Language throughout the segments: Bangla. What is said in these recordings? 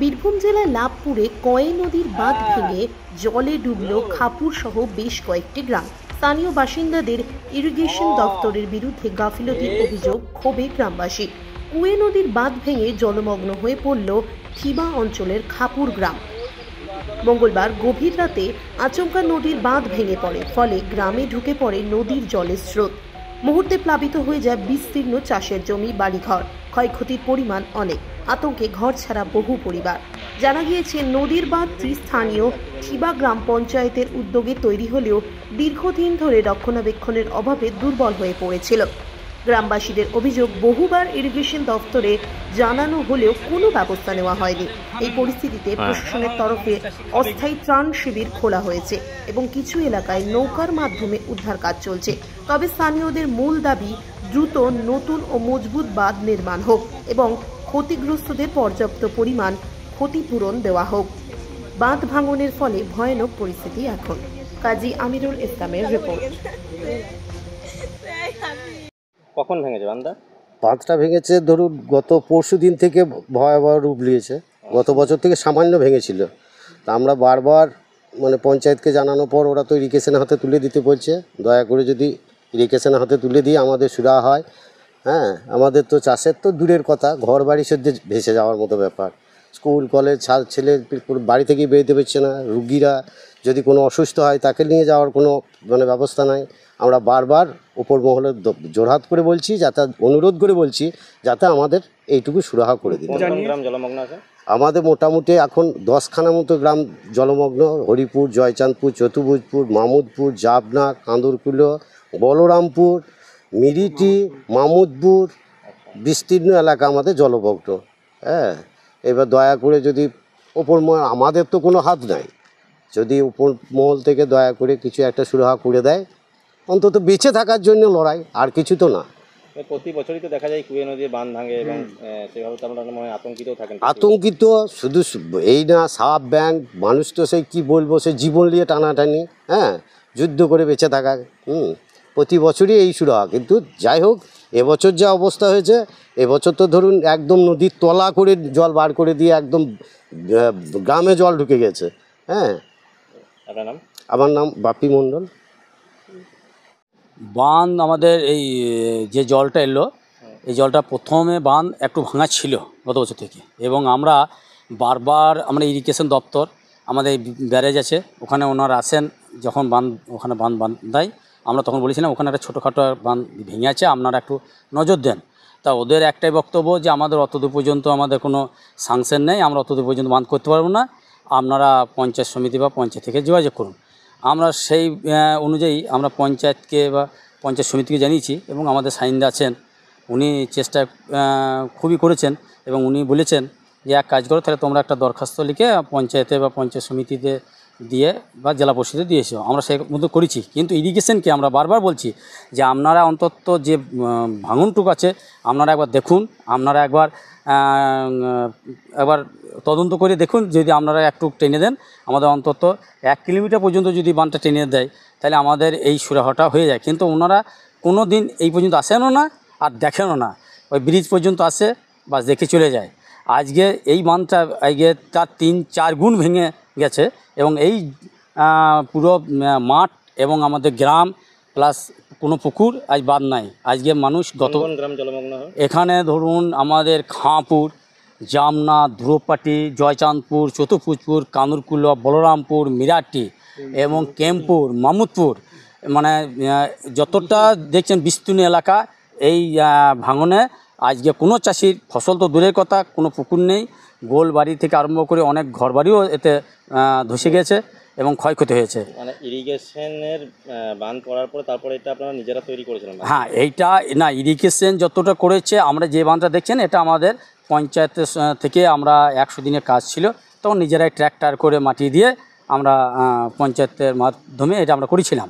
বীরভূম জেলার লাভপুরে কয়ে নদীর বাঁধ ভেঙে জলে ডুবল খাপুর সহ বেশ কয়েকটি গ্রাম। স্থানীয় বাসিন্দাদের ইরিগেশন দপ্তরের বিরুদ্ধে গাফিলতির অভিযোগ, ক্ষোভে গ্রামবাসী। কুয়ে নদীর বাঁধ ভেঙে জলমগ্ন হয়ে পড়ল থিবা অঞ্চলের খাপুর গ্রাম। মঙ্গলবার গভীর রাতে আচমকা নদীর বাঁধ ভেঙে পড়ে, ফলে গ্রামে ঢুকে পড়ে নদীর জলের স্রোত। মুহূর্তে প্লাবিত হয়ে যায় বিস্তীর্ণ চাষের জমি, বাড়িঘর। ক্ষয়ক্ষতির পরিমাণ অনেক। আতঙ্কে ঘর ছাড়া বহু পরিবার। জানা গিয়েছে, নদীর বাঁধটি স্থানীয় থিবা গ্রাম পঞ্চায়েতের উদ্যোগে তৈরি হলেও দীর্ঘদিন ধরে রক্ষণাবেক্ষণের অভাবে দুর্বল হয়ে পড়েছিল। গ্রামবাসীদের অভিযোগ, বহুবার ইরিগেশন দপ্তরে জানানো হলেও কোনো ব্যবস্থা নেওয়া হয়নি। এই পরিস্থিতিতে প্রশাসনের তরফে অস্থায়ী ত্রাণ শিবির খোলা হয়েছে এবং কিছু এলাকায় নৌকার মাধ্যমে উদ্ধার কাজ চলছে। তবে স্থানীয়দের মূল দাবি, দ্রুত নতুন ও মজবুত বাঁধ নির্মাণ হোক এবং ক্ষতিগ্রস্তদের পর্যাপ্ত পরিমাণ ক্ষতিপূরণ দেওয়া হোক। বাঁধ ভাঙনের ফলে ভয়ানক পরিস্থিতি এখন। কাজী আমিরুল ইসলামের রিপোর্ট। কখন ভেঙেছে বাঁধটা? বাঁধটা ভেঙেছে ধরুন গত পরশু দিন থেকে ভয়াবহ রূপ নিয়েছে। গত বছর থেকে সামান্য ভেঙেছিল, তা আমরা বারবার পঞ্চায়েতকে জানানোর পর ওরা তো ইরিগেশনের হাতে তুলে দিতে বলছে। দয়া করে যদি ইরিগেশনের হাতে তুলে দিয়ে আমাদের সুরাহা হয়। হ্যাঁ, আমাদের তো চাষের তো দূরের কথা, ঘর বাড়ি সদ্যে ভেসে যাওয়ার মতো ব্যাপার। স্কুল কলেজ ছেলে বাড়ি থেকেই বেরোতে পারছে না। রুগীরা যদি কোনো অসুস্থ হয় তাকে নিয়ে যাওয়ার কোনো ব্যবস্থা নাই। আমরা বারবার উপর মহলে জোরহাত করে বলছি, যাতে অনুরোধ করে বলছি যাতে আমাদের এইটুকু সুরাহা করে দিন। গ্রাম জলমগ্ন আছে আমাদের মোটামুটি এখন 10খানা মতো গ্রাম জলমগ্ন। হরিপুর, জয়চাঁদপুর, চতুর্ভুজপুর, মামুদপুর, জাবনা, কাঁদরকুলো, বলরামপুর, মিরিটি, মামুদপুর, বিস্তীর্ণ এলাকা আমাদের জলমগ্ন। হ্যাঁ, এবার দয়া করে যদি ওপর আমাদের তো কোনো হাত নাই, যদি উপর মহল থেকে দয়া করে কিছু একটা সুরাহা করে দেয়, অন্তত বেঁচে থাকার জন্য লড়াই, আর কিছু তো না। প্রতি বছরই তো দেখা যায় কুয়ে নদীর বাঁধ ভাঙে এবং সেভাবে তো আপনারা আতঙ্কিত থাকেন। আতঙ্কিত শুধু এই না, সাপ ব্যাঙ, মানুষ তো সেই কী বলবো, সেই জীবন নিয়ে টানাটানি, হ্যাঁ, যুদ্ধ করে বেঁচে থাকা। প্রতি বছরই এই সুরাহা। কিন্তু যাই হোক, এবছর যা অবস্থা হয়েছে, এবছর তো ধরুন একদম নদীর তলা করে জল বার করে দিয়ে একদম গ্রামে জল ঢুকে গেছে। হ্যাঁ, আপনার নাম? আমার নাম বাপি মণ্ডল। বাঁধ আমাদের এই যে জলটা এলো, এই জলটা প্রথমে বাঁধ একটু ভাঙা ছিল গত বছর থেকে, এবং আমরা বারবার ইরিগেশন দপ্তর, আমাদের ব্যারেজ আছে ওখানে ওনারা আসেন, যখন ওখানে বাঁধ দেয় আমরা তখন বলেছিলাম ওখানে একটা ছোটোখাটো বাঁধ ভেঙে আছে, আপনারা একটু নজর দেন। তা ওদের একটাই বক্তব্য যে আমাদের অতদূর পর্যন্ত আমাদের কোনো সাংশন নেই, আমরা অতদূর পর্যন্ত বাঁধ করতে পারবো না, আপনারা পঞ্চায়েত সমিতি বা পঞ্চায়েত থেকে যোগাযোগ করুন। আমরা সেই অনুযায়ী আমরা পঞ্চায়েতকে বা পঞ্চায়েত সমিতিকে জানিয়েছি, এবং আমাদের সাইনদা আছেন, উনি চেষ্টা খুবই করেছেন, এবং উনি বলেছেন যে এক কাজ করো, তাহলে তোমরা একটা দরখাস্ত লিখে পঞ্চায়েতে বা পঞ্চায়েত সমিতিতে দিয়ে বা জেলা পরিষদে দিয়েছো। আমরা সেই মতো করেছি, কিন্তু ইরিগেশনকে আমরা বারবার বলছি যে আপনারা অন্তত যে ভাঙনটুকু আছে আপনারা একবার দেখুন, আপনারা একবার তদন্ত করে দেখুন, যদি আপনারা একটু টেনে দেন, আমাদের অন্তত 1 কিলোমিটার পর্যন্ত যদি বাঁধটা টেনে দেয়, তাহলে আমাদের এই সুরাহাটা হয়ে যায়। কিন্তু ওনারা কোনো দিন এই পর্যন্ত আসেনও না আর দেখেনও না, ওই ব্রিজ পর্যন্ত আসে বাস দেখে চলে যায়। আজকে এই বাঁধটা আজকে তার 3-4 গুণ ভেঙে গেছে, এবং এই পুরো মাঠ এবং আমাদের গ্রাম প্লাস কোনো পুকুর আজ বাদ নাই। আজকে মানুষ গ্রাম জলমগ্ন হয় এখানে ধরুন আমাদের খাঁপুর, জামনা, ধ্রুবপাটি, জয়চাঁদপুর, চতুর্ভুজপুর, কাঁদরকুলো, বলরামপুর, মিরাটি এবং কেমপুর, মামুদপুর, যতটা দেখছেন বিস্তীর্ণ এলাকা, এই ভাঙনে আজকে কোনো চাষির ফসল তো দূরের কথা, কোনো পুকুর নেই। গোল বাড়ি থেকে আরম্ভ করে অনেক ঘরবাড়িও এতে ধসে গেছে এবং ক্ষয়ক্ষতি হয়েছে। ইরিগেশনের বাঁধ করার পরে তারপরে এটা আপনারা নিজেরা তৈরি করেছিলেন? হ্যাঁ, এইটা না, ইরিগেশন যতটা করেছে, আমরা যে বাঁধটা দেখছেন এটা আমাদের পঞ্চায়েতের থেকে আমরা 100 দিনের কাজ ছিল, তখন নিজেরাই ট্র্যাক্টর করে মাটি দিয়ে আমরা পঞ্চায়েতের মাধ্যমে এটা আমরা করেছিলাম।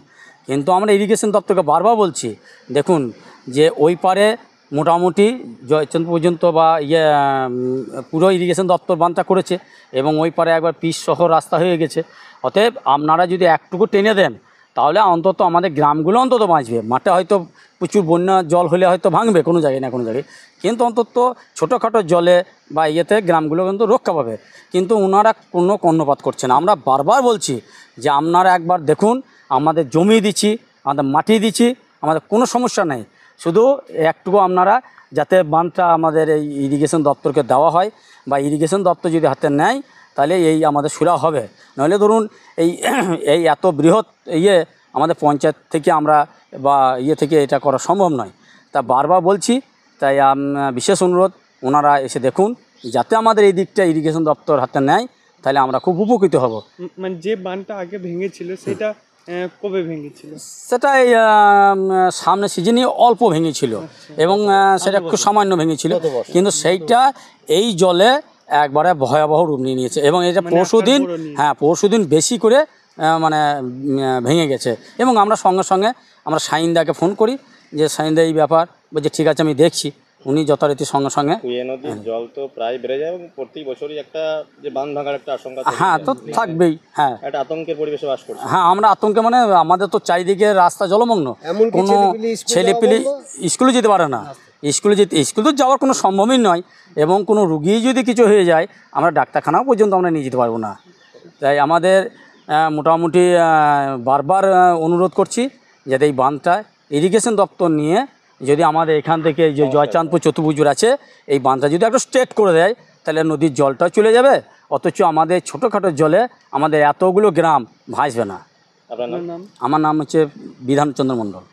কিন্তু আমরা ইরিগেশন দপ্তরকে বারবার বলছি, দেখুন যে ওই পারে মোটামুটি জয়চন্দ্র পর্যন্ত বা পুরো ইরিগেশন দপ্তর বাঁধটা করেছে, এবং ওই পারে একবার পিচ সহ রাস্তা হয়ে গেছে। অতএব আপনারা যদি একটুকু টেনে দেন, তাহলে অন্তত আমাদের গ্রামগুলো অন্তত বাঁচবে। মাঠে হয়তো প্রচুর বন্যা জল হলে হয়তো ভাঙবে কোনো জায়গায় না কোনো জায়গায়, কিন্তু অন্তত ছোটোখাটো জলে বা ইয়েতে গ্রামগুলো কিন্তু রক্ষা পাবে। কিন্তু ওনারা কোনো কর্ণপাত করছে না। আমরা বারবার বলছি যে আপনারা একবার দেখুন, আমাদের জমি দিচ্ছি, আমাদের মাটি দিচ্ছি, আমাদের কোনো সমস্যা নেই, শুধু একটুকু আপনারা যাতে বাঁধটা আমাদের এই ইরিগেশন দপ্তরকে দেওয়া হয়, বা ইরিগেশন দপ্তর যদি হাতে নেয় তাহলে এই আমাদের সুরা হবে। নইলে ধরুন এই এত বৃহৎ আমাদের পঞ্চায়েত থেকে আমরা বা থেকে এটা করা সম্ভব নয়। তা বারবার বলছি, তাই বিশেষ অনুরোধ ওনারা এসে দেখুন, যাতে আমাদের এই দিকটা ইরিগেশন দপ্তর হাতে নেয়, তাহলে আমরা খুব উপকৃত হব। মানে যে বাঁধটা আগে ভেঙেছিল সেটা কবে ভেঙেছিল? সেটা এই সামনে সিজনে অল্প ভেঙেছিল এবং সেটা খুব সামান্য ভেঙেছিল, কিন্তু সেইটা এই জলে একবারে ভয়াবহ রূপ নিয়ে নিয়েছে এবং এটা পরশুদিন বেশি করে মানে ভেঙে গেছে। এবং আমরা সঙ্গে সঙ্গে আমরা সাইনদাকে ফোন করি যে সাইনদা এই ব্যাপার, বলছে ঠিক আছে আমি দেখছি। উনি যথারীতি সঙ্গে সঙ্গে নদীর জল তো প্রায় বেড়ে যায় এবং প্রতি বছরই একটা যে বাঁধ ভাঙার একটা আশঙ্কা তো থাকবেই। একটা আতঙ্কের পরিবেশে বাস করছে। আমরা আতঙ্কে, মানে আমাদের তো চারিদিকে রাস্তা জলমগ্ন, কোনো ছেলেপিলি স্কুলে যেতে পারে না, স্কুল তো যাওয়ার কোনো সম্ভবই নয়। এবং কোনো রুগী যদি কিছু হয়ে যায় আমরা ডাক্তারখানাও পর্যন্ত আমরা নিয়ে যেতে পারবো না। তাই আমাদের মোটামুটি বারবার অনুরোধ করছি যাতে এই বাঁধটা ইরিগেশন দপ্তর নিয়ে যদি আমাদের এখান থেকে যে জয়চাঁদপুর চতুর্ভুজুর আছে এই বাঁধটা যদি একটু স্ট্রেট করে দেয়, তাহলে নদীর জলটাও চলে যাবে, অথচ আমাদের ছোটোখাটো জলে আমাদের এতগুলো গ্রাম ভাসবে না। আপনার নাম? আমার নাম হচ্ছে বিধানচন্দ্র মণ্ডল।